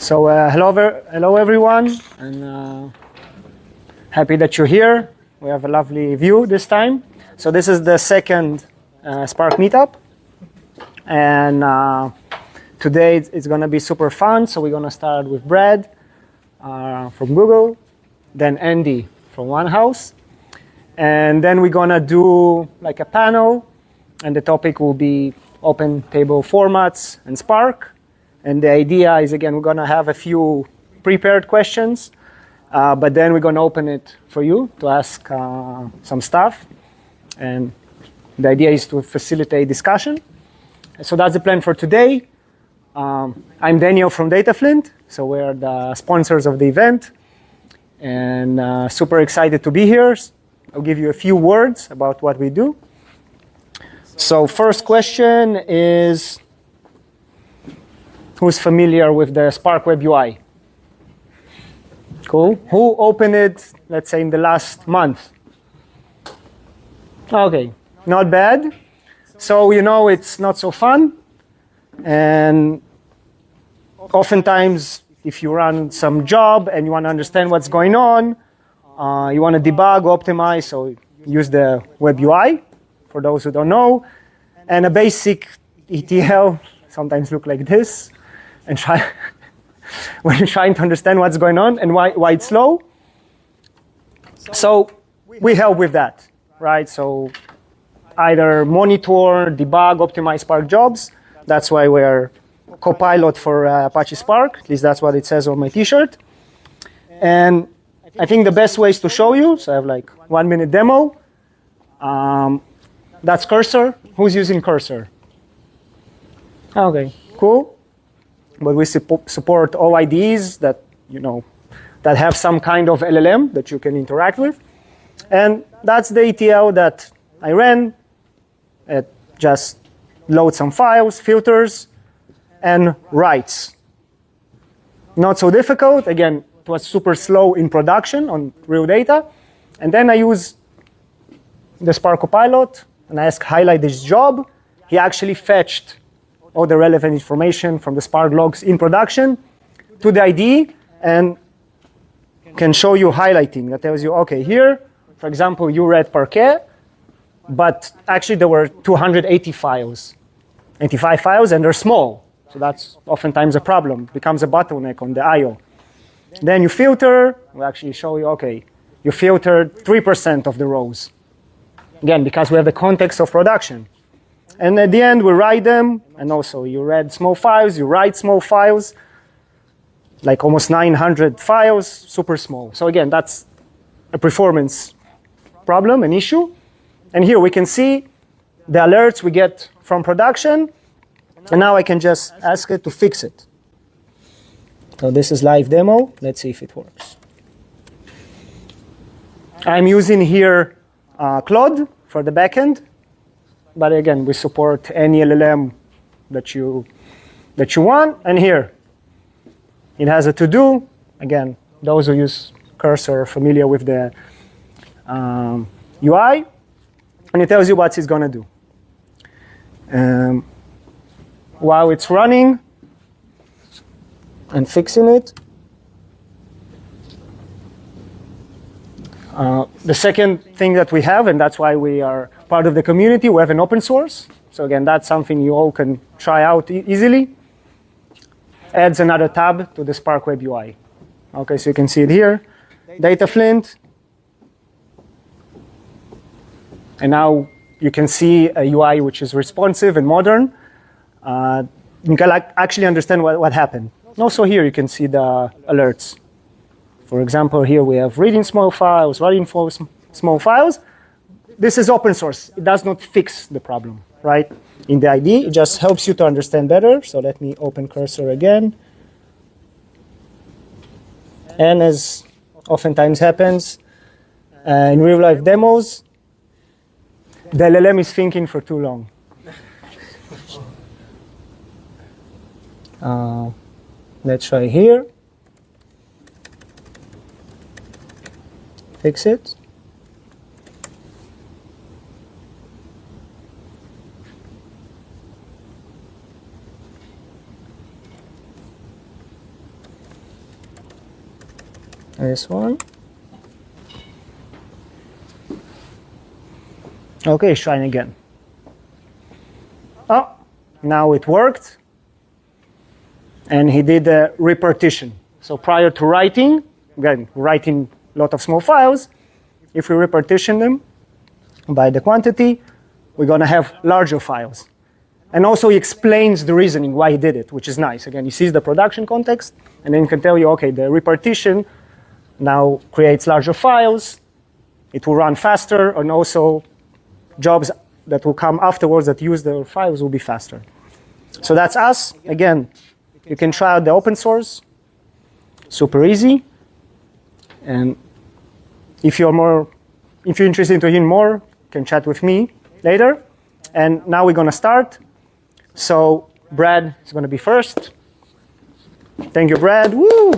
So hello everyone, and happy that you're here. We have a lovely view this time. So this is the second Spark Meetup, and today it's going to be super fun. So we're going to start with Brad from Google, then Andy from One House, and then we're going to do like a panel, and the topic will be open table formats and Spark. And the idea is, again, we're going to have a few prepared questions, but then we're going to open it for you to ask some stuff. And the idea is to facilitate discussion. So that's the plan for today. I'm Daniel from DataFlint, so we're the sponsors of the event. And super excited to be here. I'll give you a few words about what we do. So first question is, who's familiar with the Spark Web UI? Cool. Who opened it, let's say, in the last month? OK, not bad. So you know it's not so fun. And oftentimes, if you run some job and you want to understand what's going on, you want to debug, optimize, so use the Web UI, for those who don't know. And a basic ETL sometimes look like this. And when you're trying to understand what's going on and why it's slow. So we help with that, right? So either monitor, debug, optimize Spark jobs. That's why we're Copilot for Apache Spark. At least that's what it says on my T-shirt. And I think the best way is to show you. So I have like 1 minute demo. That's Cursor. Who's using Cursor? OK, cool. But we support all IDEs that, that have some kind of LLM that you can interact with. And that's the ETL that I ran. It just loads some files, filters, and writes. Not so difficult. Again, it was super slow in production on real data. And then I use the Spark Copilot, and I ask, highlight this job. He actually fetched all the relevant information from the Spark logs in production to the IDE and can show you highlighting. That tells you, OK, here, for example, you read Parquet, but actually there were 280 files, 85 files, and they're small. So that's oftentimes a problem. It becomes a bottleneck on the I/O. Then you filter. We'll actually show you, OK, you filtered 3% of the rows. Again, because we have the context of production. And at the end, we write them. And also, you read small files, you write small files, like almost 900 files, super small. So again, that's a performance problem, an issue. And here we can see the alerts we get from production. And now I can just ask it to fix it. So this is live demo. Let's see if it works. I'm using here Claude for the backend. But again, we support any LLM that you want. And here, it has a to-do. Again, those who use Cursor are familiar with the UI. And it tells you what it's going to do. While it's running and fixing it, the second thing that we have, and that's why we are part of the community, we have an open source. So again, that's something you all can try out easily. Adds another tab to the Spark Web UI. OK, so you can see it here, DataFlint. And now you can see a UI which is responsive and modern. You can actually understand what happened. And also here you can see the alerts. For example, here we have reading small files, writing small files. This is open source. It does not fix the problem, right? In the IDE, it just helps you to understand better. So let me open Cursor again. And as oftentimes happens in real-life demos, the LLM is thinking for too long. Let's try here. Fix it. This one. Okay, trying again. Oh, now it worked. And he did a repartition. So prior to writing, again, writing a lot of small files, if we repartition them by the quantity, we're going to have larger files. And also he explains the reasoning why he did it, which is nice. Again, he sees the production context, and then he can tell you, okay, the repartition now creates larger files. It will run faster, and also jobs that will come afterwards that use the files will be faster. So that's us. Again, you can try out the open source. Super easy. And if you're interested to hear more, you can chat with me later. And now we're going to start. So Brad is going to be first. Thank you, Brad. Woo!